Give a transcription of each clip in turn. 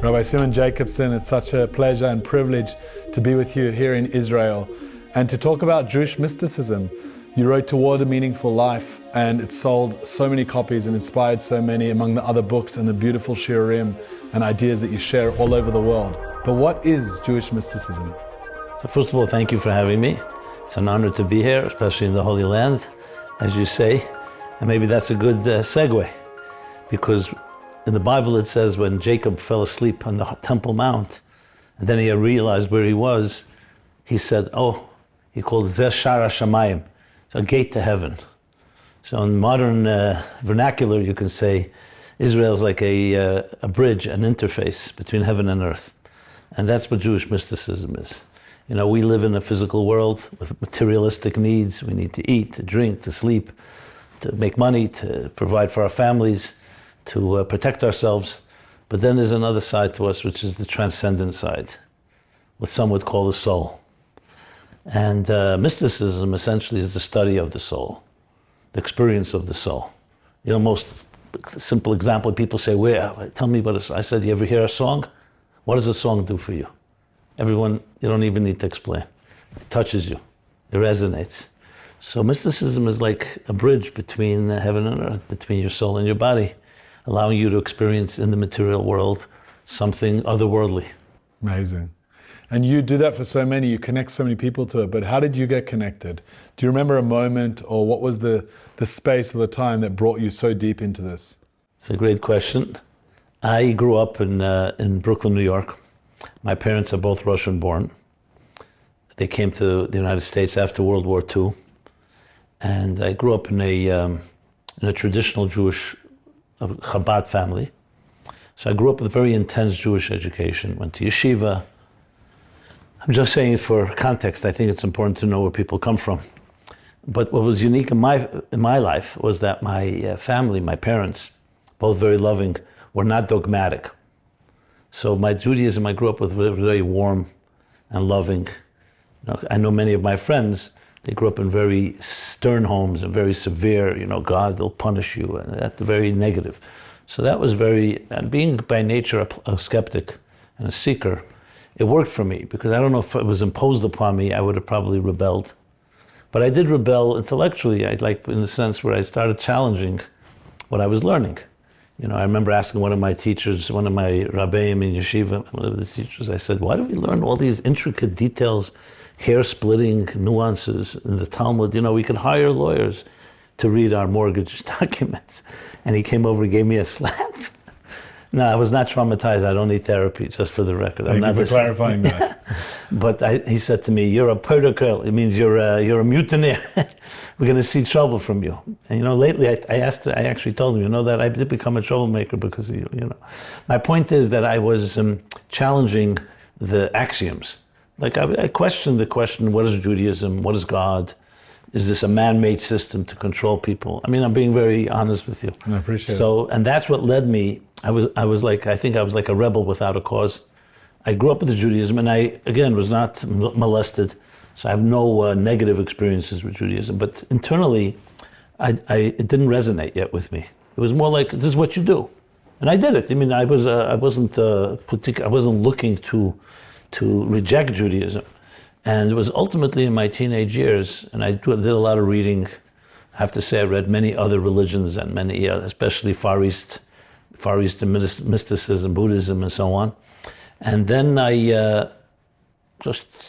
Rabbi Simon Jacobson, it's such a pleasure and privilege to be with you here in Israel and to talk about Jewish mysticism. You wrote Toward a Meaningful Life, and it sold so many copies and inspired so many among the other books and the beautiful shiurim and ideas that you share all over the world. But what is Jewish mysticism? So first of all, thank you for having me. It's an honor to be here, especially in the Holy Land, as you say. And maybe that's a good segue, because in the Bible it says when Jacob fell asleep on the Temple Mount, and then he realized where he was, he said, he called it Zeh Shara Shamayim, it's a gate to heaven. So in modern vernacular, you can say Israel's like a bridge, an interface between heaven and earth. And that's what Jewish mysticism is. You know, we live in a physical world with materialistic needs. We need to eat, to drink, to sleep, to make money, to provide for our families, to protect ourselves. But then there's another side to us, which is the transcendent side, what some would call the soul. And mysticism essentially is the study of the soul, the experience of the soul. You know, most simple example, people say, tell me about it. I said, you ever hear a song? What does a song do for you? Everyone, you don't even need to explain. It touches you, it resonates. So mysticism is like a bridge between heaven and earth, between your soul and your body, allowing you to experience in the material world something otherworldly. Amazing. And you do that for so many, you connect so many people to it, but how did you get connected? Do you remember a moment, or what was the space or the time that brought you so deep into this? It's a great question. I grew up in Brooklyn, New York. My parents are both Russian born. They came to the United States after World War II. And I grew up in a traditional Jewish Chabad family. So I grew up with a very intense Jewish education, went to yeshiva. I'm just saying it for context. I think it's important to know where people come from. But what was unique in my life was that my family, my parents, both very loving, were not dogmatic. So my Judaism I grew up with was very warm and loving. You know, I know many of my friends, they grew up in very stern homes and very severe, God will punish you, and that's very negative. So that was and being by nature a skeptic and a seeker, it worked for me, because I don't know if it was imposed upon me, I would have probably rebelled. But I did rebel intellectually, in the sense where I started challenging what I was learning. I remember asking one of my teachers, one of my Rabbeim in yeshiva, one of the teachers, I said, why do we learn all these intricate details, hair-splitting nuances in the Talmud? We could hire lawyers to read our mortgage documents. And he came over and gave me a slap. No, I was not traumatized. I don't need therapy, just for the record. Thank you for clarifying that. But he said to me, you're a protocol. It means you're a mutineer. We're going to see trouble from you. And lately I actually told him, that I did become a troublemaker because of you. My point is that I was challenging the axioms. I questioned the question, what is Judaism? What is God? Is this a man-made system to control people? I'm being very honest with you. I appreciate it. So, and that's what led me. I was like a rebel without a cause. I grew up with the Judaism, and I, again, was not molested. So I have no negative experiences with Judaism. But internally, it didn't resonate yet with me. It was more like, this is what you do. And I did it. I wasn't looking to reject Judaism. And it was ultimately in my teenage years, and I did a lot of reading. I have to say I read many other religions and many, especially Far East mysticism, Buddhism, and so on. And then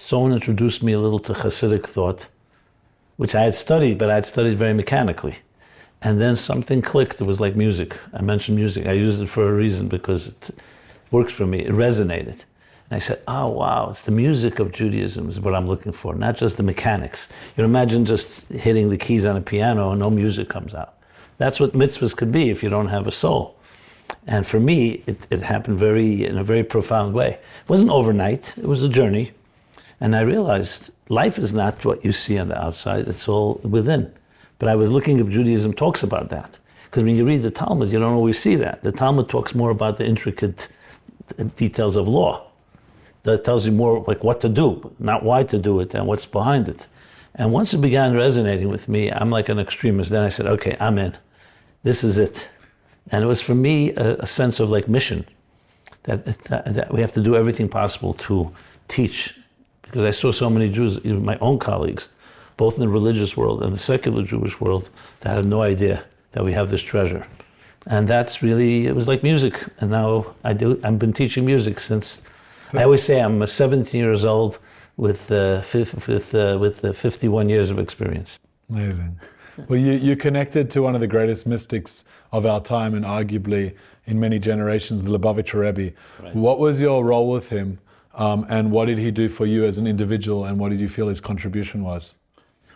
someone introduced me a little to Hasidic thought, which I had studied, but I had studied very mechanically. And then something clicked. It was like music. I mentioned music. I used it for a reason, because it works for me. It resonated. And I said, oh, wow, it's the music of Judaism is what I'm looking for, not just the mechanics. Imagine just hitting the keys on a piano and no music comes out. That's what mitzvahs could be if you don't have a soul. And for me, it happened in a very profound way. It wasn't overnight, it was a journey. And I realized life is not what you see on the outside, it's all within. But I was looking if Judaism talks about that. Because when you read the Talmud, you don't always see that. The Talmud talks more about the intricate details of law. That tells you more like what to do, not why to do it and what's behind it. And once it began resonating with me, I'm like an extremist. Then I said, okay, I'm in. This is it. And it was for me a sense of like mission. that we have to do everything possible to teach, because I saw so many Jews, even my own colleagues, both in the religious world and the secular Jewish world, that had no idea that we have this treasure. And that's really, it was like music. And now I've been teaching music since, I always say I'm 17 years old with 51 years of experience. Amazing. Well, you connected to one of the greatest mystics of our time, and arguably in many generations, the Lubavitcher Rabbi. Right. What was your role with him, and what did he do for you as an individual, and what did you feel his contribution was?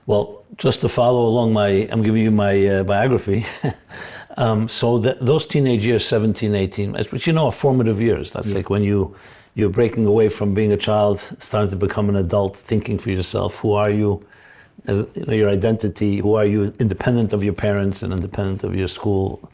Well, just to follow along I'm giving you my biography. So those teenage years, 17, 18, which are formative years. That's like when you're breaking away from being a child, starting to become an adult, thinking for yourself, who are you? As, your identity, who are you, independent of your parents and independent of your school.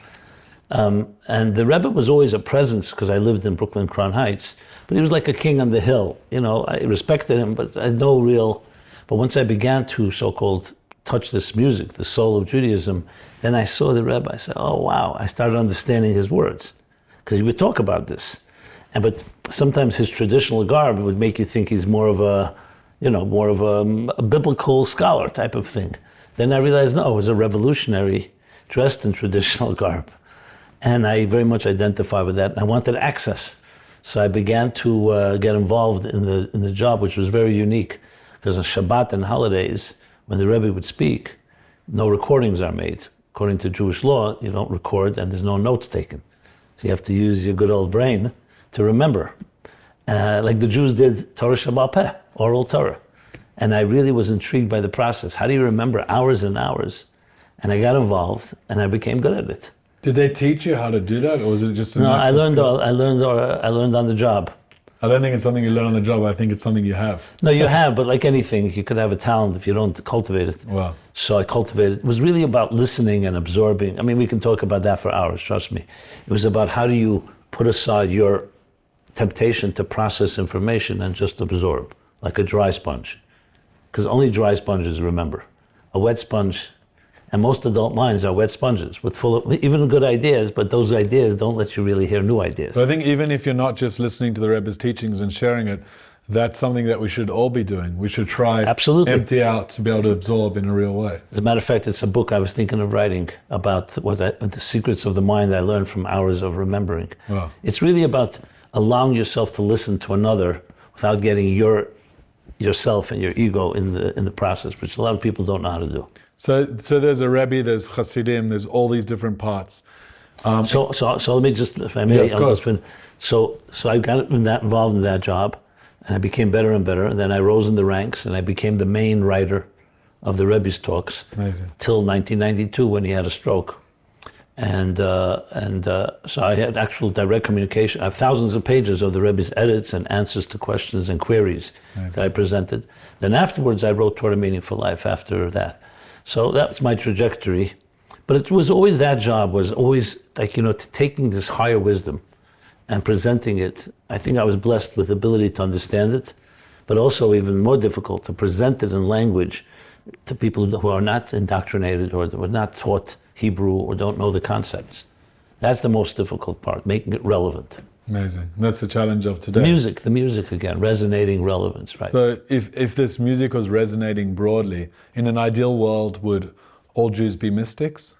And the Rebbe was always a presence, because I lived in Brooklyn, Crown Heights, but he was like a king on the hill. I respected him, but I had no real, but once I began to so-called touch this music, the soul of Judaism, then I saw the Rebbe. I said, oh wow, I started understanding his words, because he would talk about this. But sometimes his traditional garb would make you think he's more of a biblical scholar type of thing. Then I realized, no, it was a revolutionary dressed in traditional garb. And I very much identify with that. I wanted access. So I began to get involved in the job, which was very unique, because on Shabbat and holidays, when the Rebbe would speak, no recordings are made. According to Jewish law, you don't record and there's no notes taken. So you have to use your good old brain to remember. Like the Jews did Torah Shabbat Peh, oral Torah. And I really was intrigued by the process. How do you remember hours and hours? And I got involved and I became good at it. Did they teach you how to do that, or was it just a No, I learned on the job. I don't think it's something you learn on the job. I think it's something you have. No, you have, but like anything, you could have a talent if you don't cultivate it. Wow. So I cultivated. It was really about listening and absorbing. I mean, we can talk about that for hours, trust me. It was about how do you put aside your temptation to process information and just absorb, like a dry sponge. Because only dry sponges remember. A wet sponge, and most adult minds are wet sponges with full of even good ideas, but those ideas don't let you really hear new ideas. So I think even if you're not just listening to the Rebbe's teachings and sharing it, that's something that we should all be doing. We should try empty out to be able to absorb in a real way. As a matter of fact, it's a book I was thinking of writing about the secrets of the mind I learned from hours of remembering. Wow. It's really about allowing yourself to listen to another without getting yourself and your ego in the process, which a lot of people don't know how to do. So there's a Rebbe, there's Hasidim, there's all these different parts. So let me just, if I may, yeah, of course. So I got involved in that job, and I became better and better. And then I rose in the ranks, and I became the main writer of the Rebbe's talks. Amazing. Till 1992, when he had a stroke. And so I had actual direct communication. I have thousands of pages of the Rebbe's edits and answers to questions and queries that I presented. Then afterwards, I wrote Torah Meaning for Life after that. So that's my trajectory. But it was always, that job was always like, taking this higher wisdom and presenting it. I think I was blessed with the ability to understand it, but also even more difficult to present it in language to people who are not indoctrinated or were not taught Hebrew or don't know the concepts. That's the most difficult part, making it relevant. Amazing. That's the challenge of today. The music again, resonating relevance, right? So if this music was resonating broadly, in an ideal world, would all Jews be mystics?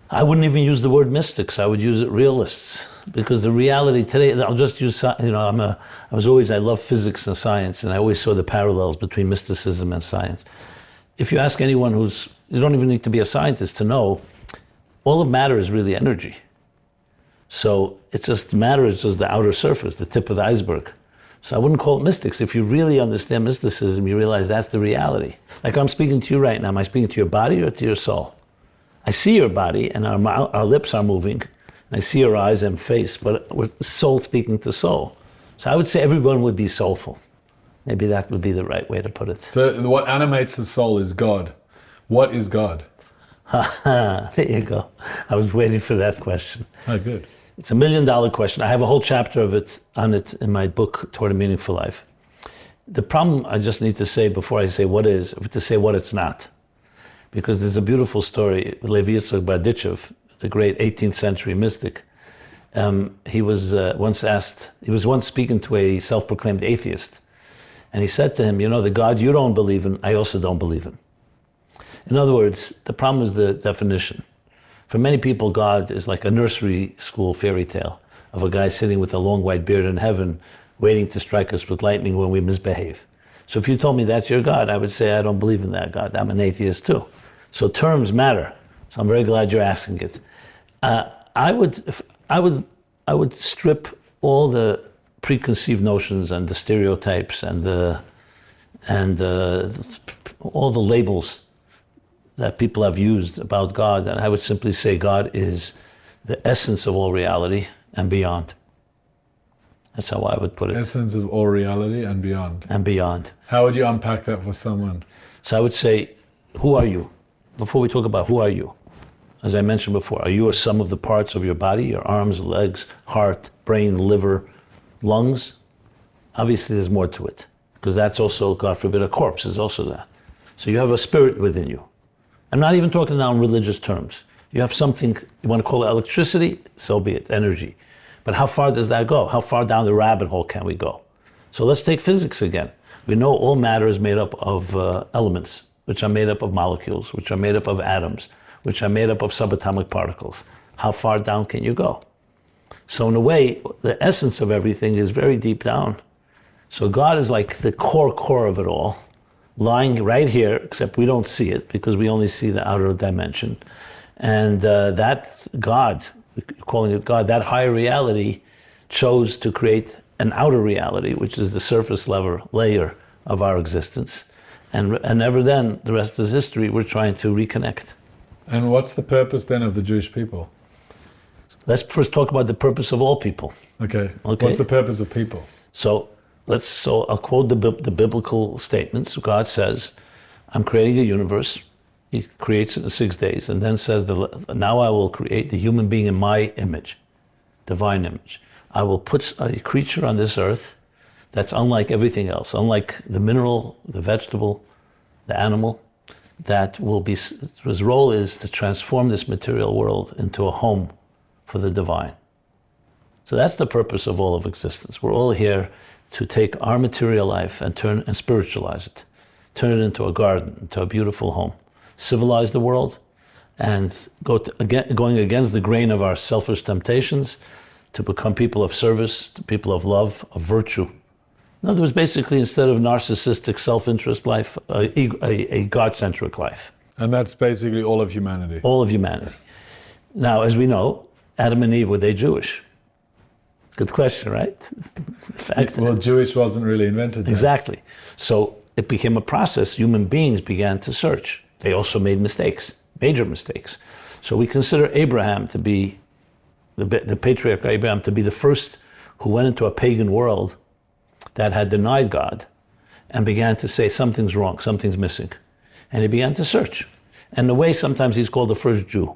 I wouldn't even use the word mystics. I would use it realists, because the reality today, I'll just use, I love physics and science, and I always saw the parallels between mysticism and science. If you ask anyone you don't even need to be a scientist to know, all that matter is really energy. So matter is just the outer surface, the tip of the iceberg. So I wouldn't call it mystics. If you really understand mysticism, you realize that's the reality. Like I'm speaking to you right now, am I speaking to your body or to your soul? I see your body and our lips are moving, and I see your eyes and face, but we're soul speaking to soul. So I would say everyone would be soulful. Maybe that would be the right way to put it. So what animates the soul is God. What is God? There you go. I was waiting for that question. Oh, good. It's $1 million question. I have a whole chapter on it in my book, Torah Meaning for Life. The problem I just need to say before I say what is, to say what it's not. Because there's a beautiful story, Levi Yitzchak Berditchev, the great 18th century mystic. He was once speaking to a self-proclaimed atheist, and he said to him, the God you don't believe in, I also don't believe in. In other words, the problem is the definition. For many people, God is like a nursery school fairy tale of a guy sitting with a long white beard in heaven, waiting to strike us with lightning when we misbehave. So if you told me that's your God, I would say I don't believe in that God. I'm an atheist too. So terms matter. So I'm very glad you're asking it. I would strip all the preconceived notions and the stereotypes and all the labels that people have used about God, and I would simply say God is the essence of all reality and beyond. That's how I would put it. Essence of all reality and beyond. And beyond. How would you unpack that for someone? So I would say, who are you? Before we talk about who are you, as I mentioned before, are you a sum of the parts of your body, your arms, legs, heart, brain, liver, lungs? Obviously there's more to it, because that's also, God forbid, a corpse is also that. So you have a spirit within you. I'm not even talking now in religious terms. You have something, you want to call it electricity, so be it, energy. But how far does that go? How far down the rabbit hole can we go? So let's take physics again. We know all matter is made up of elements, which are made up of molecules, which are made up of atoms, which are made up of subatomic particles. How far down can you go? So in a way, the essence of everything is very deep down. So God is like the core of it all, lying right here, except we don't see it because we only see the outer dimension. And that God, calling it God, that higher reality chose to create an outer reality, which is the surface layer of our existence. And ever then, the rest is history, we're trying to reconnect. And what's the purpose then of the Jewish people? Let's first talk about the purpose of all people. Okay. What's the purpose of people? So I'll quote the biblical statements. God says, I'm creating a universe. He creates it in 6 days, and then says, now I will create the human being in my image, divine image. I will put a creature on this earth that's unlike everything else, unlike the mineral, the vegetable, the animal, that will be, his role is to transform this material world into a home for the divine. So that's the purpose of all of existence. We're all here to take our material life and spiritualize it, turn it into a garden, into a beautiful home, civilize the world, and going against the grain of our selfish temptations to become people of service, to people of love, of virtue. In other words, basically, instead of narcissistic self-interest life, a God-centric life. And that's basically all of humanity. All of humanity. Now, as we know, Adam and Eve, were they Jewish? Good question, right? Well, Jewish wasn't really invented then. Exactly. So it became a process. Human beings began to search. They also made mistakes, major mistakes. So we consider Abraham to be, the patriarch Abraham, to be the first who went into a pagan world that had denied God and began to say something's wrong, something's missing. And he began to search. And in a way, sometimes he's called the first Jew.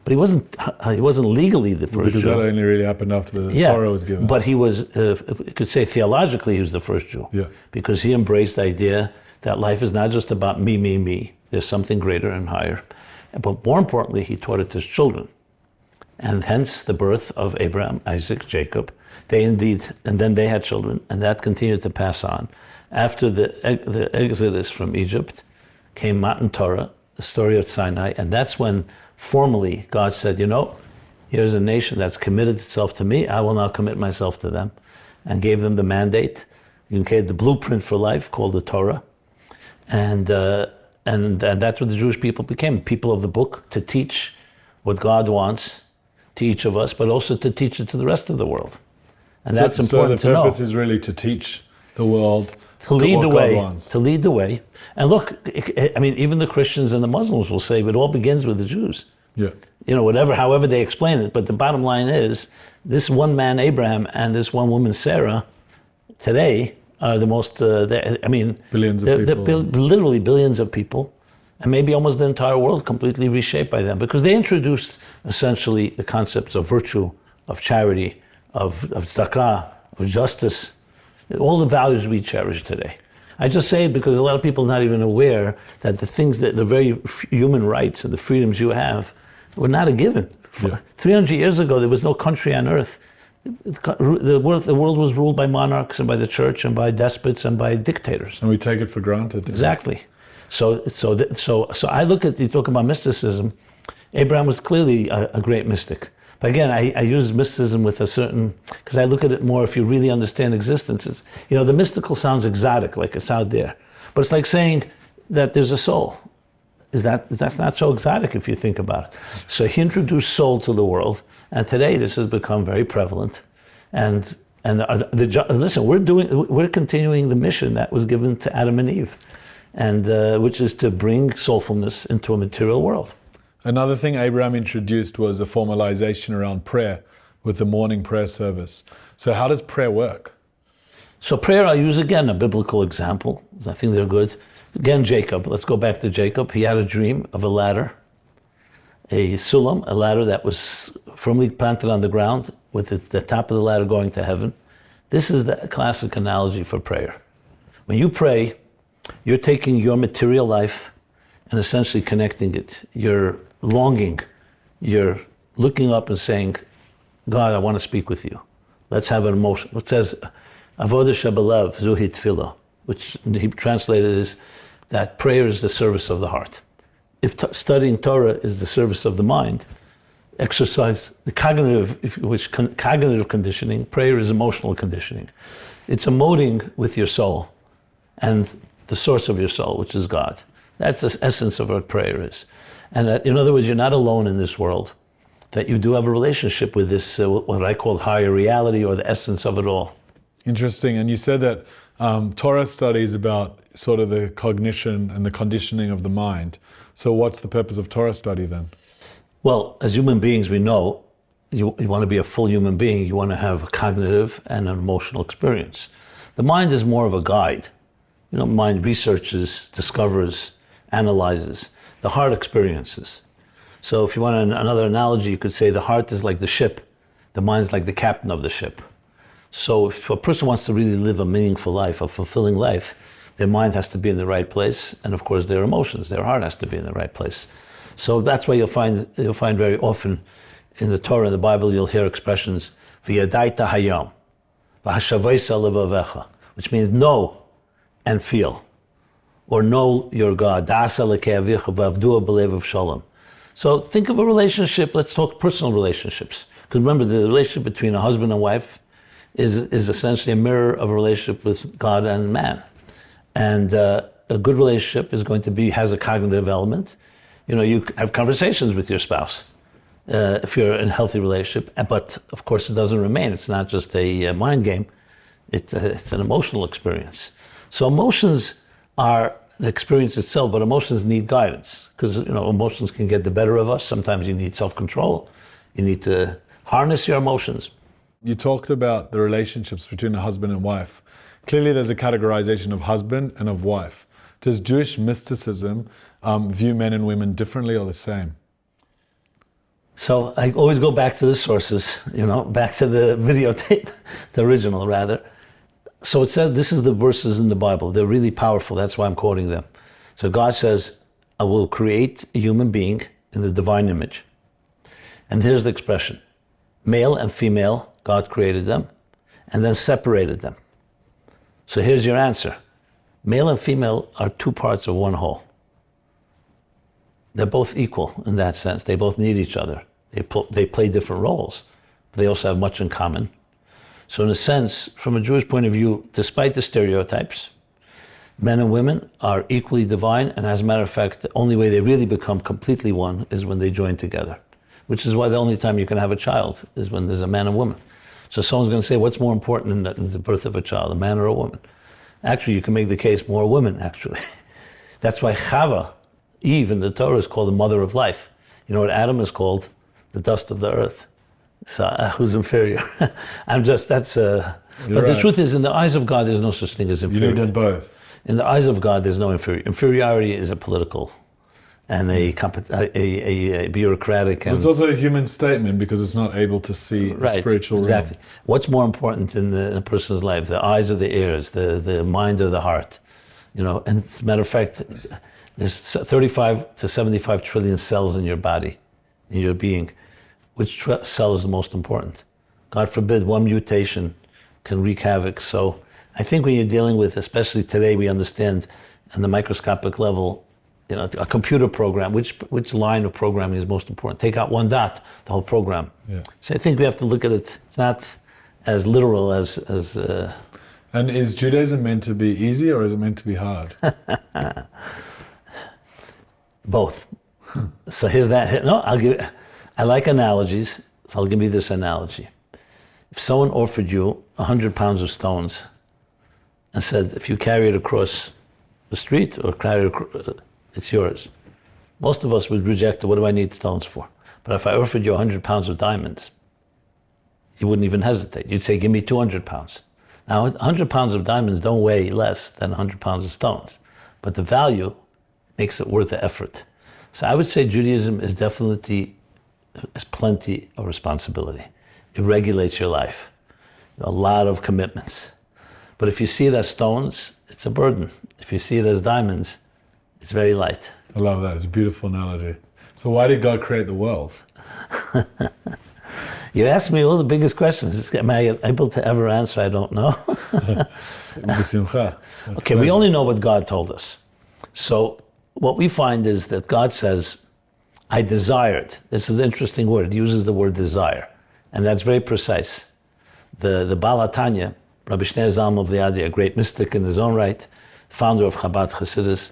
But he wasn't legally the first because Jew. That only really happened after the Torah was given. But he was, you could say theologically, he was the first Jew. Yeah. Because he embraced the idea that life is not just about me. There's something greater and higher. But more importantly, he taught it to his children. And hence the birth of Abraham, Isaac, Jacob. And then they had children, and that continued to pass on. After the exodus from Egypt came Matan Torah, the story of Sinai, and that's when formally God said, here's a nation that's committed itself to me, I will now commit myself to them, and gave them the mandate, the blueprint for life called the Torah. And that's what the Jewish people became, people of the book, to teach what God wants to each of us, but also to teach it to the rest of the world. And that's important to know. So the purpose is really to teach the world to lead the way. God wants. To lead the way. And look, even the Christians and the Muslims will say it all begins with the Jews. Yeah. However they explain it. But the bottom line is, this one man, Abraham, and this one woman, Sarah, today are the most, billions of people. Literally billions of people, and maybe almost the entire world completely reshaped by them, because they introduced essentially the concepts of virtue, of charity, of tzedakah, of justice, all the values we cherish today. I just say it because a lot of people are not even aware that the very human rights and the freedoms you have were not a given Yeah. 300 years ago, there was no country on earth. The world was ruled by monarchs and by the church and by despots and by dictators. And we take it for granted. Exactly. So I look at, you talk about mysticism, Abraham was clearly a great mystic. But again, I use mysticism with a certain, because I look at it more if you really understand existence. It's, the mystical sounds exotic, like it's out there. But it's like saying that there's a soul. That's not so exotic if you think about it. So he introduced soul to the world, and today this has become very prevalent. And listen, we're continuing the mission that was given to Adam and Eve, and which is to bring soulfulness into a material world. Another thing Abraham introduced was a formalization around prayer with the morning prayer service. So how does prayer work? So prayer, I'll use again a biblical example. I think they're good. Again, Jacob. Let's go back to Jacob. He had a dream of a ladder, a sulam, a ladder that was firmly planted on the ground with the top of the ladder going to heaven. This is the classic analogy for prayer. When you pray, you're taking your material life and essentially connecting it. You're longing. You're looking up and saying, God, I want to speak with you. Let's have an emotion. It says, Avodah Shabalav Zuhi Tfilah, which he translated is that prayer is the service of the heart. If studying Torah is the service of the mind, exercise, the cognitive conditioning, prayer is emotional conditioning. It's emoting with your soul and the source of your soul, which is God. That's the essence of what prayer is. And in other words, you're not alone in this world, that you do have a relationship with this, what I call higher reality or the essence of it all. Interesting. And you said that Torah studies about sort of the cognition and the conditioning of the mind. So what's the purpose of Torah study then? Well, as human beings, we know you want to be a full human being, you want to have a cognitive and an emotional experience. The mind is more of a guide. Mind researches, discovers, analyzes. The heart experiences. So if you want another analogy, you could say the heart is like the ship, the mind is like the captain of the ship. So if a person wants to really live a meaningful life, a fulfilling life, their mind has to be in the right place, and of course their emotions, their heart has to be in the right place. So that's why you'll find very often in the Torah, in the Bible, you'll hear expressions, v'yadaita hayam, v'hashavaisa levavecha, which means know and feel, or know your God. Da'asa leke'avicha v'avdua b'levav shalom. So think of a relationship, let's talk personal relationships. Because remember, the relationship between a husband and wife is essentially a mirror of a relationship with God and man. And a good relationship is going to has a cognitive element. You have conversations with your spouse if you're in a healthy relationship, but of course it doesn't remain. It's not just a mind game, it's an emotional experience. So emotions are the experience itself, but emotions need guidance because emotions can get the better of us. Sometimes you need self-control. You need to harness your emotions. You talked about the relationships between a husband and wife. Clearly there's a categorization of husband and of wife. Does Jewish mysticism view men and women differently or the same? So I always go back to the sources, back to the videotape, the original rather. So it says, this is the verses in the Bible. They're really powerful. That's why I'm quoting them. So God says, I will create a human being in the divine image. And here's the expression. Male and female, God created them and then separated them. So here's your answer. Male and female are two parts of one whole. They're both equal in that sense. They both need each other. They play different roles, but they also have much in common. So in a sense, from a Jewish point of view, despite the stereotypes, men and women are equally divine, and as a matter of fact, the only way they really become completely one is when they join together, which is why the only time you can have a child is when there's a man and woman. So someone's going to say, what's more important in the birth of a child, a man or a woman? Actually, you can make the case more women, actually. That's why Chava, Eve in the Torah, is called the mother of life. You know what Adam is called? The dust of the earth. So who's inferior? But the truth is, in the eyes of God, there's no such thing as inferior. You need both. In the eyes of God, there's no inferiority. Inferiority is a political and a bureaucratic. And it's also a human statement because it's not able to see a spiritual realm. Exactly. What's more important in a person's life? The eyes or the ears, the mind or the heart? And as a matter of fact, there's 35 to 75 trillion cells in your body, in your being. which cell is the most important? God forbid one mutation can wreak havoc. So I think when you're dealing with, especially today, we understand on the microscopic level, a computer program, which line of programming is most important? Take out one dot, the whole program. Yeah. So I think we have to look at it. It's not as literal as. And is Judaism meant to be easy or is it meant to be hard? Both. So here's that. No, I like analogies, so I'll give you this analogy. If someone offered you 100 pounds of stones and said, if you carry it across the street or carry it, it's yours. Most of us would reject it. What do I need stones for? But if I offered you 100 pounds of diamonds, you wouldn't even hesitate. You'd say, give me 200 pounds. Now, 100 pounds of diamonds don't weigh less than 100 pounds of stones, but the value makes it worth the effort. So I would say Judaism is definitely has plenty of responsibility. It regulates your life. A lot of commitments. But if you see it as stones, it's a burden. If you see it as diamonds, it's very light. I love that. It's a beautiful analogy. So why did God create the world? You ask me all the biggest questions. Am I able to ever answer? I don't know. Okay, we only know what God told us. So what we find is that God says, I desired. This is an interesting word. It uses the word desire. And that's very precise. The Baal HaTanya, Rabbi Shneur Zalman of Liadi, a great mystic in his own right, founder of Chabad Hasidus,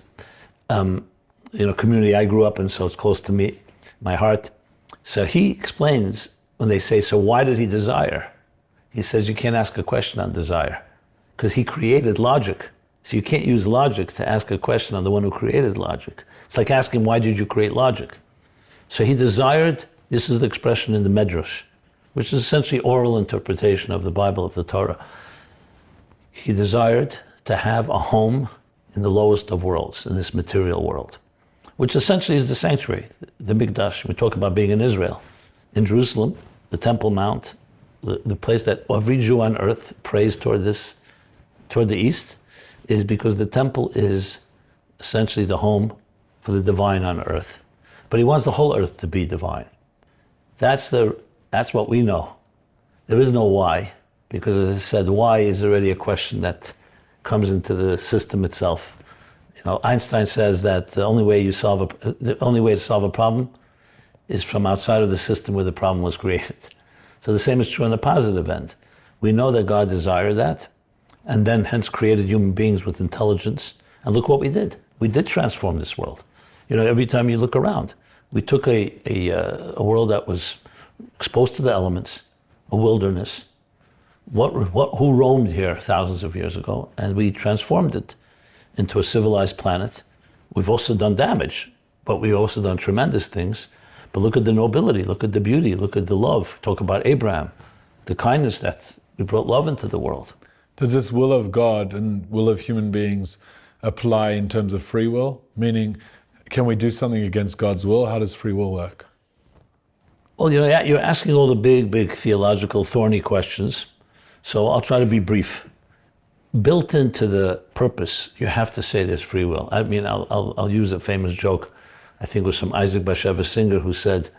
community I grew up in, so it's close to me, my heart. So he explains when they say, so why did he desire? He says you can't ask a question on desire because he created logic. So you can't use logic to ask a question on the one who created logic. It's like asking, why did you create logic? So he desired, this is the expression in the Medrash, which is essentially oral interpretation of the Bible, of the Torah. He desired to have a home in the lowest of worlds, in this material world, which essentially is the sanctuary, the Mikdash. We talk about being in Israel. In Jerusalem, the Temple Mount, the place that every Jew on earth prays toward the east, is because the temple is essentially the home for the divine on earth. But he wants the whole earth to be divine. That's what we know. There is no why, because as I said, why is already a question that comes into the system itself. Einstein says that the only way to solve a problem is from outside of the system where the problem was created. So the same is true on the positive end. We know that God desired that, and then hence created human beings with intelligence. And look what we did. We did transform this world. Every time you look around, we took a world that was exposed to the elements, a wilderness. Who roamed here thousands of years ago, and we transformed it into a civilized planet. We've also done damage, but we've also done tremendous things. But look at the nobility, look at the beauty, look at the love. Talk about Abraham, the kindness that we brought love into the world. Does this will of God and will of human beings apply in terms of free will? Meaning, can we do something against God's will? How does free will work? Well, you're asking all the big theological thorny questions. So I'll try to be brief. Built into the purpose, you have to say there's free will. I mean, I'll use a famous joke. I think it was from Isaac Bashevis Singer who said,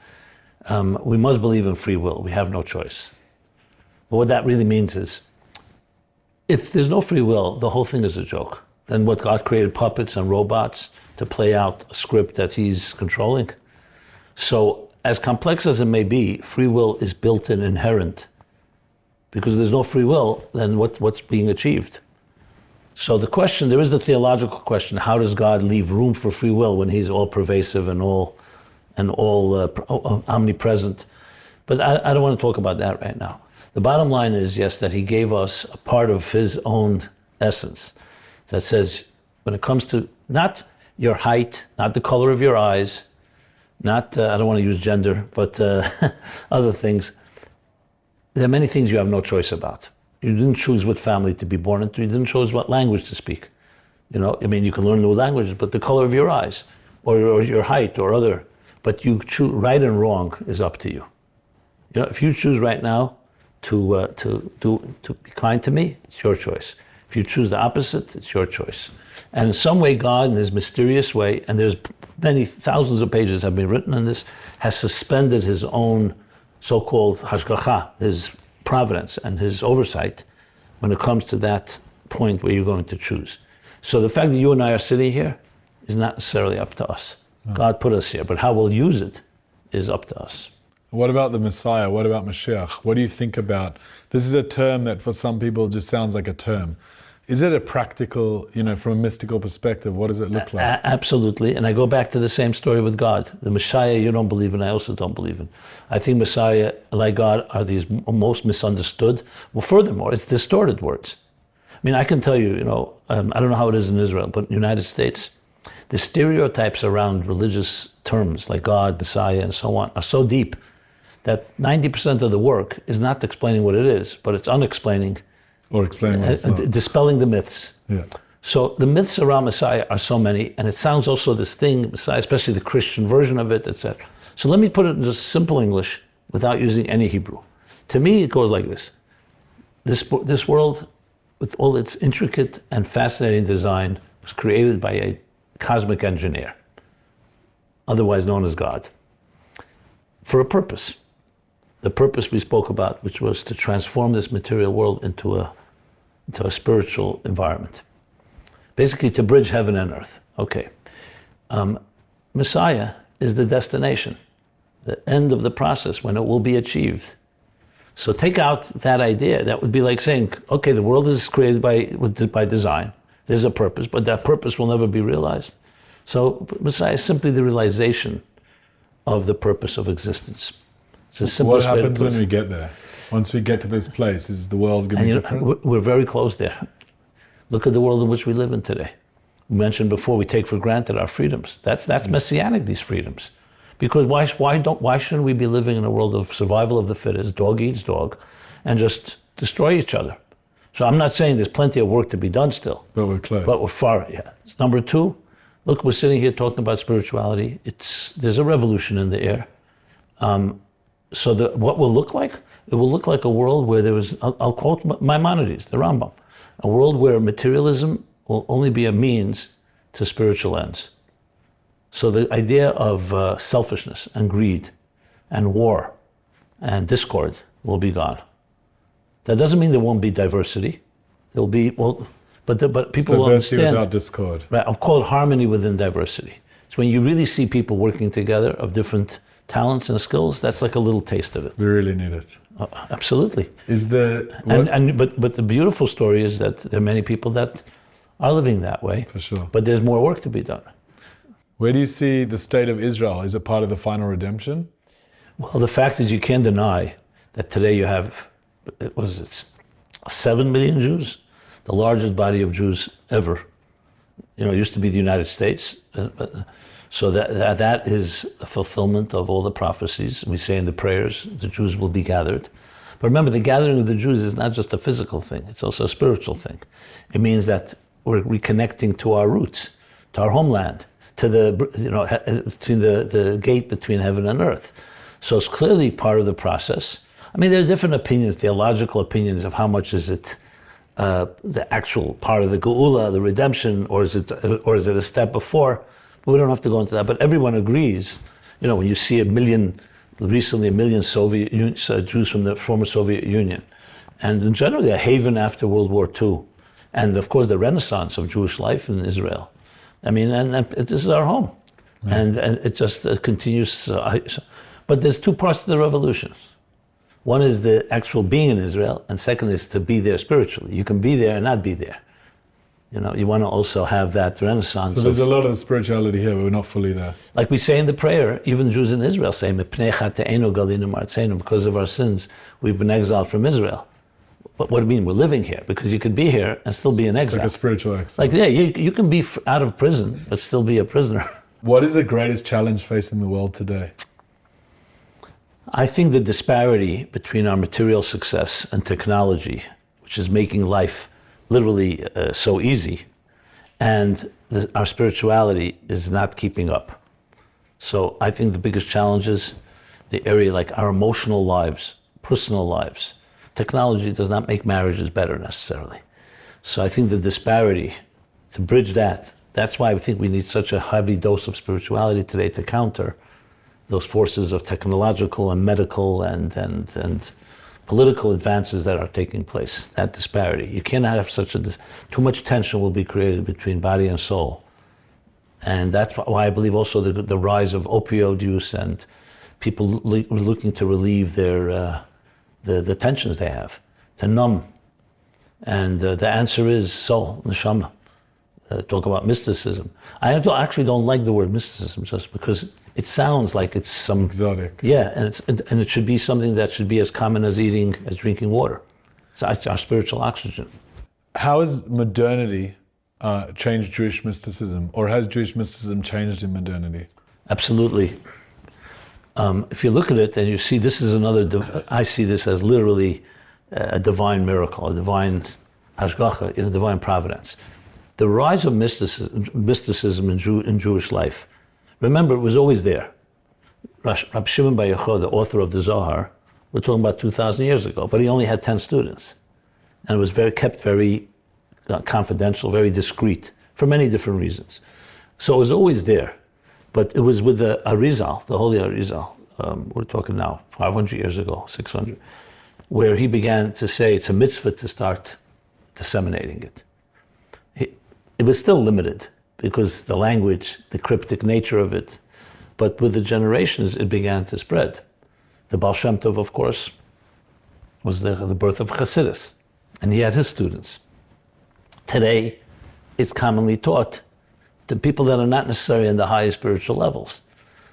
we must believe in free will. We have no choice. But what that really means is, if there's no free will, the whole thing is a joke. Then what, God created puppets and robots to play out a script that he's controlling? So as complex as it may be, free will is built in, inherent. Because if there's no free will, then what's being achieved? So the question, there is the theological question, how does God leave room for free will when he's all pervasive and all omnipresent? But I don't want to talk about that right now. The bottom line is, yes, that he gave us a part of his own essence that says, when it comes to not your height, not the color of your eyes, not, I don't want to use gender, but other things, there are many things you have no choice about. You didn't choose what family to be born into. You didn't choose what language to speak. You can learn new languages, but the color of your eyes, or your height, or other. But you choose right and wrong is up to you. If you choose right now to be kind to me, it's your choice. If you choose the opposite, it's your choice. And in some way, God, in his mysterious way, and there's many thousands of pages have been written on this, has suspended his own so-called hashgacha, his providence and his oversight when it comes to that point where you're going to choose. So the fact that you and I are sitting here is not necessarily up to us. God put us here, but how we'll use it is up to us. What about the Messiah? What about Mashiach? What do you think about? This is a term that for some people just sounds like a term. Is it a practical, from a mystical perspective, what does it look like? Absolutely, and I go back to the same story with God. The Messiah you don't believe in, I also don't believe in. I think Messiah, like God, are these most misunderstood. Well, furthermore, it's distorted words. I mean, I can tell you, I don't know how it is in Israel, but in the United States, the stereotypes around religious terms like God, Messiah, and so on are so deep that 90% of the work is not explaining what it is, but it's unexplaining or explaining what it's not. Dispelling the myths. Yeah. So the myths around Messiah are so many, and it sounds also this thing, Messiah, especially the Christian version of it, etc. So let me put it in just simple English without using any Hebrew. To me, it goes like this. This world, with all its intricate and fascinating design, was created by a cosmic engineer, otherwise known as God, for a purpose. The purpose we spoke about, which was to transform this material world into a spiritual environment. Basically to bridge heaven and earth. Okay. Messiah is the destination, the end of the process when it will be achieved. So take out that idea. That would be like saying, okay, the world is created by design. There's a purpose, but that purpose will never be realized. So Messiah is simply the realization of the purpose of existence. What happens when we get there? Once we get to this place, is the world going to be different? We're very close there. Look at the world in which we live in today. We mentioned before, we take for granted our freedoms. That's messianic, these freedoms. Because why shouldn't we be living in a world of survival of the fittest, dog eats dog, and just destroy each other? So I'm not saying there's plenty of work to be done still. But we're close. But we're far, yeah. Number two, look, we're sitting here talking about spirituality. There's a revolution in the air. So what will look like? It will look like a world where there was, I'll quote Maimonides, the Rambam, a world where materialism will only be a means to spiritual ends. So the idea of selfishness and greed and war and discord will be gone. That doesn't mean there won't be diversity. There'll be, but people will understand. Diversity without discord. Right, I'll call it harmony within diversity. It's when you really see people working together of different talents and skills. That's like a little taste of it. We really need it. Absolutely. But the beautiful story is that there are many people that are living that way. For sure. But there's more work to be done. Where do you see the state of Israel? Is it part of the final redemption? Well, the fact is you can't deny that today you have, 7 million Jews, the largest body of Jews ever. It used to be the United States. So that is a fulfillment of all the prophecies. We say in the prayers, the Jews will be gathered. But remember, the gathering of the Jews is not just a physical thing, it's also a spiritual thing. It means that we're reconnecting to our roots, to our homeland, to between the gate between heaven and earth. So it's clearly part of the process. I mean, there are different opinions, theological opinions of how much is it the actual part of the Geula, the redemption, or is it a step before? But we don't have to go into that. But everyone agrees. When you see recently a million Soviet Jews from the former Soviet Union, and generally a haven after World War II, and of course the renaissance of Jewish life in Israel. I mean, and this is our home, and it just continues. But there's two parts to the revolution. One is the actual being in Israel, and second is to be there spiritually. You can be there and not be there. You want to also have that renaissance. So there's a lot of spirituality here, but we're not fully there. Like we say in the prayer, even Jews in Israel say, because of our sins, we've been exiled from Israel. But what do you mean? We're living here, because you could be here and still be in exile. It's like a spiritual exile. You can be out of prison, but still be a prisoner. What is the greatest challenge facing the world today? I think the disparity between our material success and technology, which is making life literally so easy, and our spirituality is not keeping up. So I think the biggest challenge is the area like our emotional lives, personal lives. Technology does not make marriages better necessarily. So I think the disparity, to bridge that's why I think we need such a heavy dose of spirituality today to counter those forces of technological and medical and political advances that are taking place, that disparity. You cannot have too much tension will be created between body and soul. And that's why I believe also the rise of opioid use and people looking to relieve their the tensions they have, to numb. And the answer is soul, neshama. Talk about mysticism. I actually don't like the word mysticism just because it sounds like it's some exotic. Yeah, and it should be something that should be as common as drinking water. It's our spiritual oxygen. How has modernity changed Jewish mysticism, or has Jewish mysticism changed in modernity? Absolutely. If you look at it and you see this is I see this as literally a divine miracle, a divine hashgacha, a divine providence. The rise of mysticism in Jewish life, remember, it was always there. Rabbi Shimon Bar Yochai, the author of the Zohar, we're talking about 2,000 years ago, but he only had 10 students. And it was kept very confidential, very discreet, for many different reasons. So it was always there. But it was with the Arizal, the holy Arizal, we're talking now 500 years ago, 600, where he began to say it's a mitzvah to start disseminating it. It was still limited because the language, the cryptic nature of it, but with the generations it began to spread. The Baal Shem Tov, of course, was the birth of Hasidus, and he had his students. Today, it's commonly taught to people that are not necessarily in the highest spiritual levels.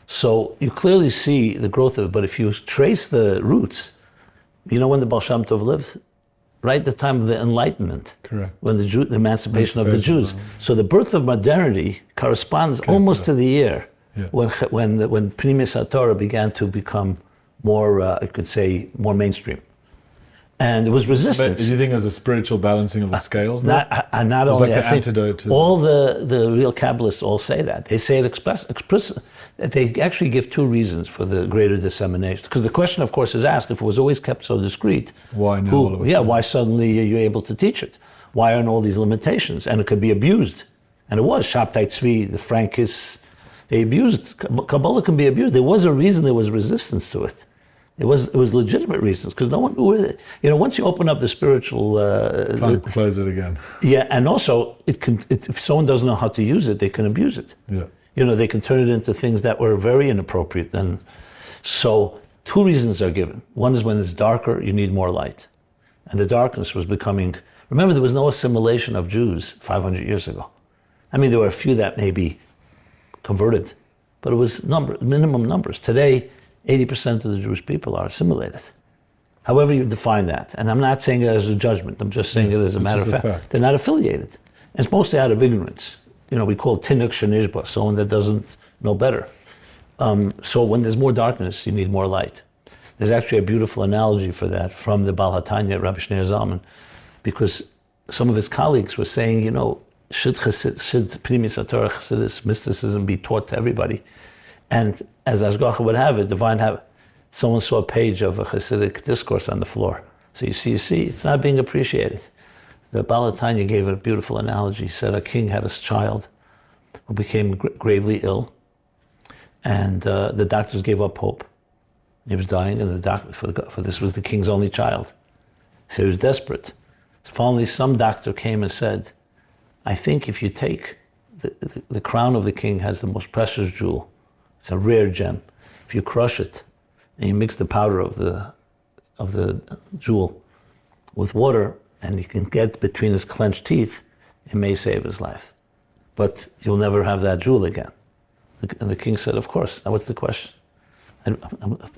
So you clearly see the growth of it, but if you trace the roots, you know when the Baal Shem Tov lived? Right at the time of the Enlightenment. Correct. When the emancipation of the Jews. So the birth of modernity corresponds almost to the year when Pnimiyut HaTorah began to become more, I could say, more mainstream. And there was resistance. But do you think there's a spiritual balancing of the scales? Not only, like I think antidote to all the real Kabbalists all say that. They say it they actually give two reasons for the greater dissemination. Because the question, of course, is asked, if it was always kept so discreet, why now all of a sudden? Why suddenly are you able to teach it? Why aren't all these limitations? And it could be abused. And it was. Shabtai Tzvi, the Frankists, they abused. Kabbalah can be abused. There was a reason there was resistance to it. It was legitimate reasons, because no one knew where once you open up the spiritual... Can't close it again. Yeah, and also, if someone doesn't know how to use it, they can abuse it. Yeah. They can turn it into things that were very inappropriate. And so, two reasons are given. One is when it's darker, you need more light. And the darkness was becoming... Remember, there was no assimilation of Jews 500 years ago. I mean, there were a few that maybe converted, but it was minimum numbers. Today, 80% of the Jewish people are assimilated. However you define that. And I'm not saying it as a judgment. I'm just saying it as a matter of fact. They're not affiliated. And it's mostly out of ignorance. We call it tinuk shenishba, someone that doesn't know better. So when there's more darkness, you need more light. There's actually a beautiful analogy for that from the Baal HaTanya, Rabbi Shneur Zalman, because some of his colleagues were saying, should Pnimiyut HaTorah, Hasidus, mysticism be taught to everybody? And as Ashgacha would have it, someone saw a page of a Hasidic discourse on the floor. So you see, it's not being appreciated. The Baal HaTanya gave a beautiful analogy. He said a king had a child who became gravely ill, and the doctors gave up hope. He was dying, and the doctor, for this was the king's only child. So he was desperate. So finally, some doctor came and said, I think if you take the crown of the king has the most precious jewel. It's a rare gem. If you crush it and you mix the powder of the jewel with water and you can get between his clenched teeth, it may save his life. But you'll never have that jewel again. And the king said, of course. Now what's the question?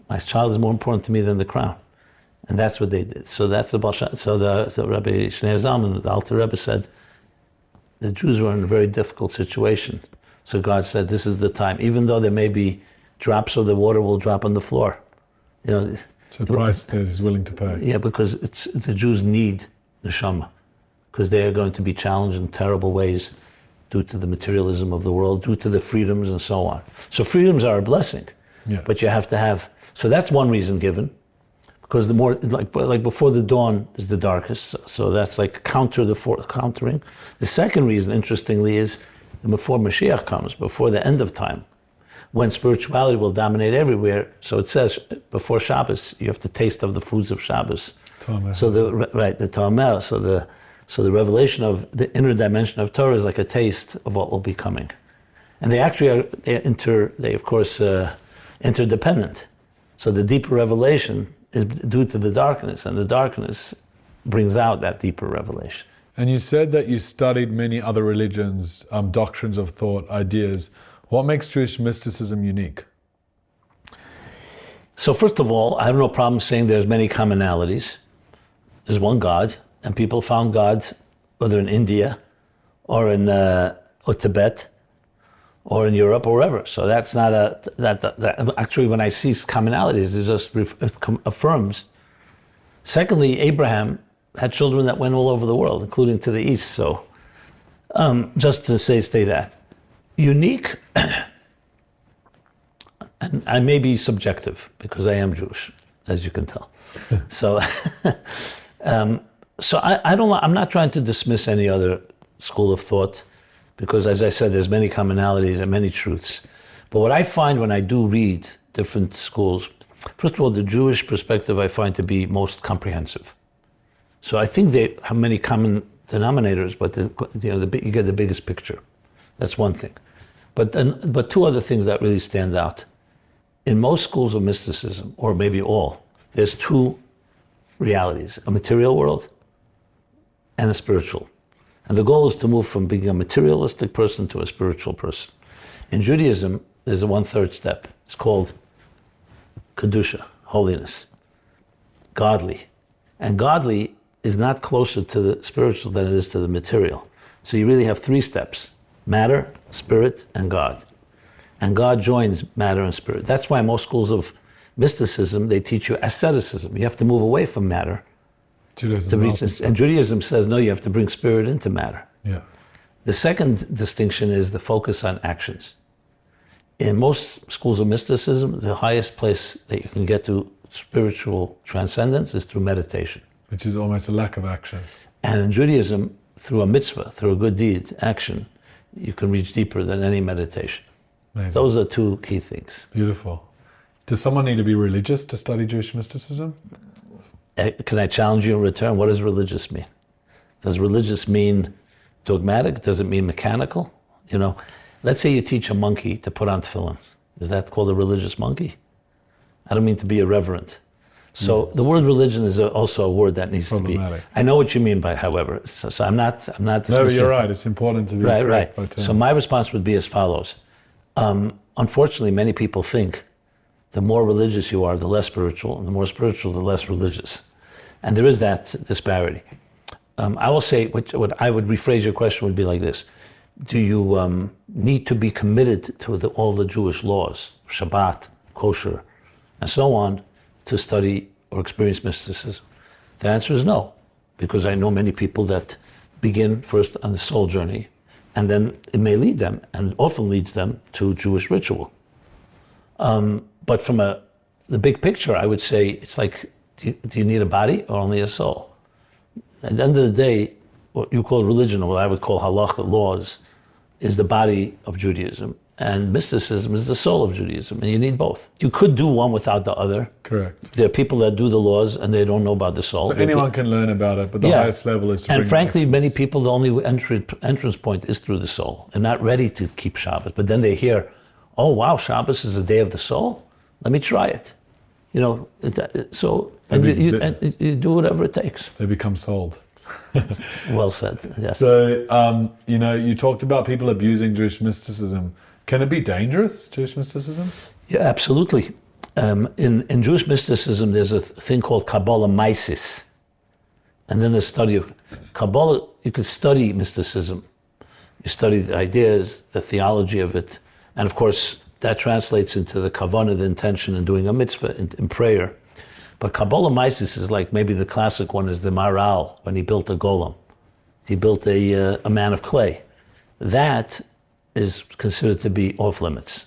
My child is more important to me than the crown. And that's what they did. So that's the Rabbi Shneur Zalman, the Alter Rebbe, said the Jews were in a very difficult situation. So God said, this is the time. Even though there may be drops of the water will drop on the floor. It's a price that he's willing to pay. Yeah, because the Jews need neshama, because they are going to be challenged in terrible ways due to the materialism of the world, due to the freedoms and so on. So freedoms are a blessing, but you have to have... So that's one reason given, because the more, like before the dawn is the darkest, so that's like countering. The second reason, interestingly, is before Mashiach comes, before the end of time, when spirituality will dominate everywhere. So it says before Shabbos, you have to taste of the foods of Shabbos. So the Torah. So the revelation of the inner dimension of Torah is like a taste of what will be coming. And they actually are, interdependent. So the deeper revelation is due to the darkness, and the darkness brings out that deeper revelation. And you said that you studied many other religions, doctrines of thought, ideas. What makes Jewish mysticism unique? So first of all, I have no problem saying there's many commonalities. There's one God, and people found God, whether in India or in or Tibet or in Europe or wherever. So that's not actually, when I see commonalities, it just affirms. Secondly, Abraham had children that went all over the world, including to the east. So just to say that. Unique, and I may be subjective because I am Jewish, as you can tell. So I'm not trying to dismiss any other school of thought, because as I said, there's many commonalities and many truths. But what I find when I do read different schools, first of all, the Jewish perspective I find to be most comprehensive. So I think they have many common denominators, but you get the biggest picture. That's one thing. But two other things that really stand out. In most schools of mysticism, or maybe all, there's two realities: a material world and a spiritual. And the goal is to move from being a materialistic person to a spiritual person. In Judaism, there's a 1/3 step. It's called Kedusha, holiness, godly. And godly is not closer to the spiritual than it is to the material. So you really have 3 steps: matter, spirit, and God. And God joins matter and spirit. That's why most schools of mysticism, they teach you asceticism. You have to move away from matter to reach this. And Judaism says, no, you have to bring spirit into matter. Yeah. The second distinction is the focus on actions. In most schools of mysticism, the highest place that you can get to spiritual transcendence is through meditation. Which is almost a lack of action. And in Judaism, through a mitzvah, through a good deed, action, you can reach deeper than any meditation. Amazing. Those are 2 key things. Beautiful. Does someone need to be religious to study Jewish mysticism? Can I challenge you in return? What does religious mean? Does religious mean dogmatic? Does it mean mechanical? Let's say you teach a monkey to put on tefillin. Is that called a religious monkey? I don't mean to be irreverent. So the word religion is also a word that needs to be. I know what you mean by, however. So I'm not dismissing. No, you're right. It's important to be right. So my response would be as follows. Unfortunately, many people think the more religious you are, the less spiritual, and the more spiritual, the less religious. And there is that disparity. I will say, what I would rephrase your question would be like this. Do you need to be committed to all the Jewish laws, Shabbat, kosher, and so on, to study or experience mysticism? The answer is no, because I know many people that begin first on the soul journey, and then it may lead them, and often leads them, to Jewish ritual. But from the big picture, I would say it's like, do you need a body or only a soul? At the end of the day, what you call religion, or what I would call halacha, laws, is the body of Judaism. And mysticism is the soul of Judaism, and you need both. You could do one without the other. Correct. There are people that do the laws and they don't know about the soul. So anyone can learn about it, but the highest level is to And frankly, many people, the only entrance point is through the soul. They're not ready to keep Shabbos, but then they hear, oh wow, Shabbos is the day of the soul? Let me try it. You do whatever it takes. They become sold. Well said, yes. So, you talked about people abusing Jewish mysticism. Can it be dangerous, Jewish mysticism? Yeah, absolutely. In Jewish mysticism, there's a thing called Kabbalah Mysis. And then the study of Kabbalah, you could study mysticism. You study the ideas, the theology of it. And of course, that translates into the kavanah, the intention in doing a mitzvah, in prayer. But Kabbalah Mysis is like, maybe the classic one is the Maharal, when he built a golem. He built a man of clay. That is considered to be off limits.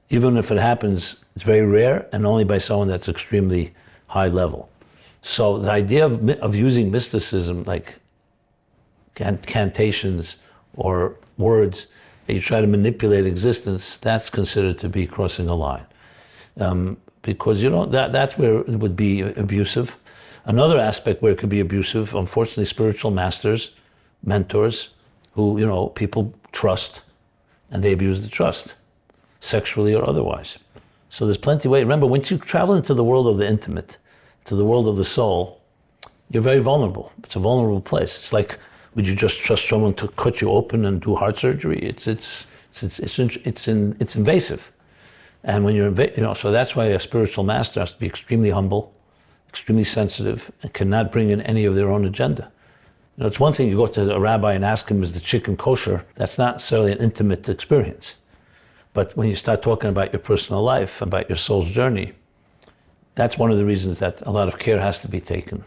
Even if it happens, it's very rare and only by someone that's extremely high level. So the idea of using mysticism like cantations or words and you try to manipulate existence, that's considered to be crossing a line. Because that's where it would be abusive. Another aspect where it could be abusive, unfortunately, spiritual masters, mentors, who people trust, and they abuse the trust, sexually or otherwise. So there's plenty of ways. Remember, once you travel into the world of the intimate, to the world of the soul, you're very vulnerable. It's a vulnerable place. It's like, would you just trust someone to cut you open and do heart surgery? It's invasive. And when you're, so that's why a spiritual master has to be extremely humble, extremely sensitive, and cannot bring in any of their own agenda. It's one thing you go to a rabbi and ask him, is the chicken kosher? That's not necessarily an intimate experience. But when you start talking about your personal life, about your soul's journey, that's one of the reasons that a lot of care has to be taken,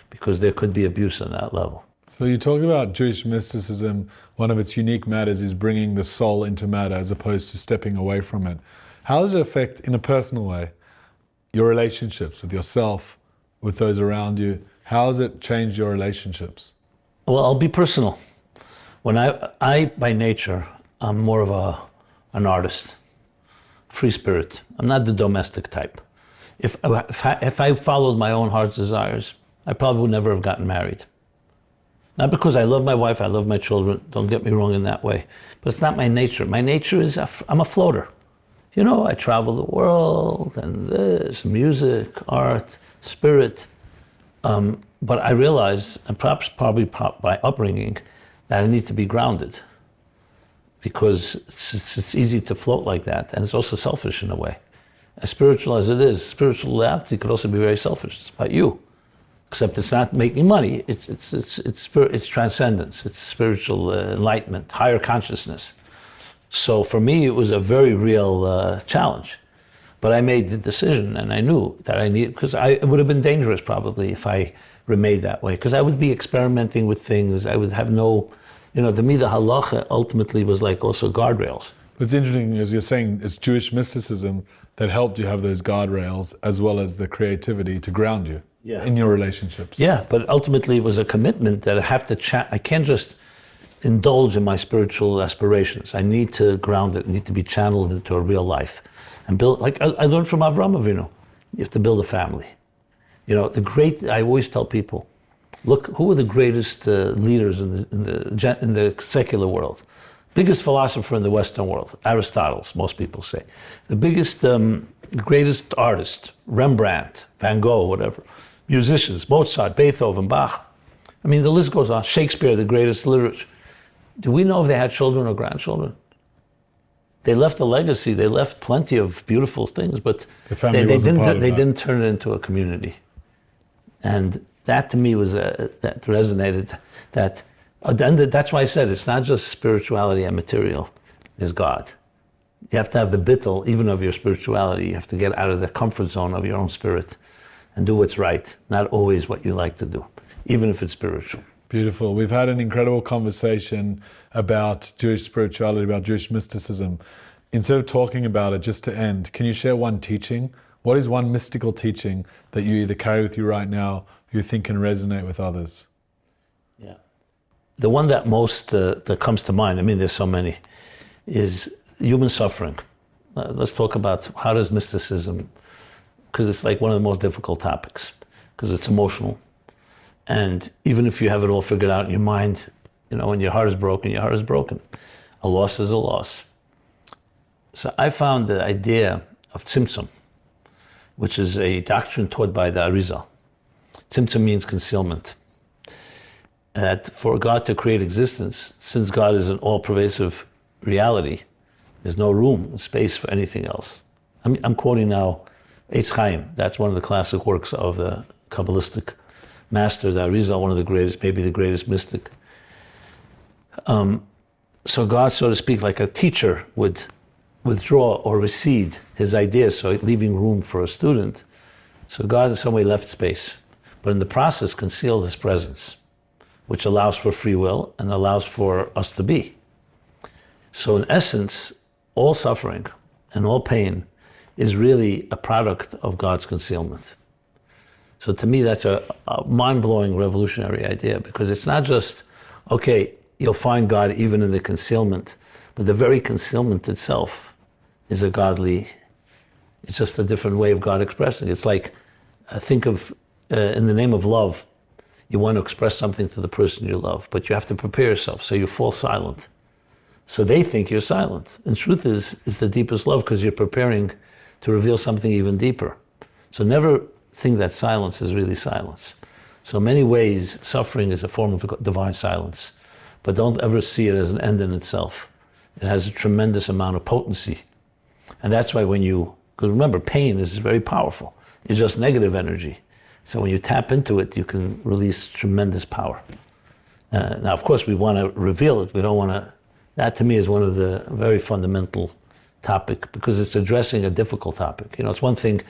because there could be abuse on that level. So you talk about Jewish mysticism. One of its unique matters is bringing the soul into matter as opposed to stepping away from it. How does it affect, in a personal way, your relationships with yourself, with those around you? How has it changed your relationships? Well, I'll be personal. When I by nature, I'm more of an artist, free spirit. I'm not the domestic type. If I followed my own heart's desires, I probably would never have gotten married. Not because I love my wife, I love my children, don't get me wrong in that way, but it's not my nature. My nature is, I'm a floater. I travel the world, and this, music, art, spirit. But I realized, and perhaps probably by upbringing, that I need to be grounded, because it's easy to float like that, and it's also selfish in a way. As spiritual as it is, spirituality could also be very selfish. It's about you, except it's not making money. It's transcendence. It's spiritual enlightenment, higher consciousness. So for me, it was a very real challenge. But I made the decision, and I knew that I needed, because it would have been dangerous probably if I remained that way, because I would be experimenting with things. I would have no, to me, the halacha ultimately was like also guardrails. What's interesting is you're saying it's Jewish mysticism that helped you have those guardrails, as well as the creativity to ground you in your relationships. Yeah, but ultimately it was a commitment that I have to I can't just indulge in my spiritual aspirations. I need to ground it, I need to be channeled into a real life. And build, like I learned from Avram Avinu, you have to build a family. I always tell people, look, who are the greatest leaders in the secular world? Biggest philosopher in the Western world, Aristotle, most people say. The biggest, greatest artist, Rembrandt, Van Gogh, whatever. Musicians, Mozart, Beethoven, Bach. I mean, the list goes on. Shakespeare, the greatest literature. Do we know if they had children or grandchildren? They left a legacy. They left plenty of beautiful things, but they didn't turn it into a community. And that to me was that resonated. That's why I said it's not just spirituality and material. There's God. You have to have the bittul, even of your spirituality. You have to get out of the comfort zone of your own spirit and do what's right, not always what you like to do, even if it's spiritual. Beautiful. We've had an incredible conversation about Jewish spirituality, about Jewish mysticism. Instead of talking about it, just to end, can you share one teaching? What is one mystical teaching that you either carry with you right now, or you think can resonate with others? Yeah. The one that most that comes to mind, I mean, there's so many, is human suffering. Let's talk about how does mysticism, because it's like one of the most difficult topics, because it's emotional. And even if you have it all figured out in your mind, when your heart is broken, your heart is broken. A loss is a loss. So I found the idea of tzimtzum, which is a doctrine taught by the Arizal. Tzimtzum means concealment. That for God to create existence, since God is an all-pervasive reality, there's no room, space for anything else. I'm quoting now Eitz Chaim. That's one of the classic works of the Kabbalistic master, the Arizal, one of the greatest, maybe the greatest mystic. So God, so to speak, like a teacher would withdraw or recede his ideas, so leaving room for a student. So God in some way left space, but in the process concealed his presence, which allows for free will and allows for us to be. So in essence, all suffering and all pain is really a product of God's concealment. So to me, that's a mind-blowing revolutionary idea, because it's not just, okay, you'll find God even in the concealment, but the very concealment itself is a godly, it's just a different way of God expressing. It's like, think of, in the name of love, you want to express something to the person you love, but you have to prepare yourself, so you fall silent. So they think you're silent. And truth is the deepest love, because you're preparing to reveal something even deeper. So never think that silence is really silence. So in many ways, suffering is a form of divine silence, but don't ever see it as an end in itself. It has a tremendous amount of potency. And that's why because remember, pain is very powerful. It's just negative energy. So when you tap into it, you can release tremendous power. Now, of course, we want to reveal it. We don't want to, that to me is one of the very fundamental topic, because it's addressing a difficult topic. It's one thing,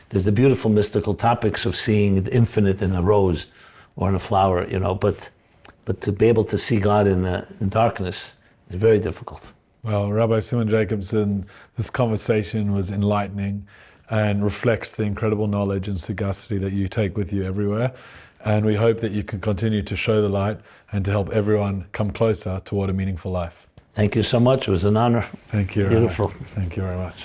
there's the beautiful mystical topics of seeing the infinite in a rose or in a flower, but to be able to see God in darkness is very difficult. Well, Rabbi Simon Jacobson, this conversation was enlightening and reflects the incredible knowledge and sagacity that you take with you everywhere. And we hope that you can continue to show the light and to help everyone come closer toward a meaningful life. Thank you so much. It was an honor. Thank you. Beautiful. Thank you very much.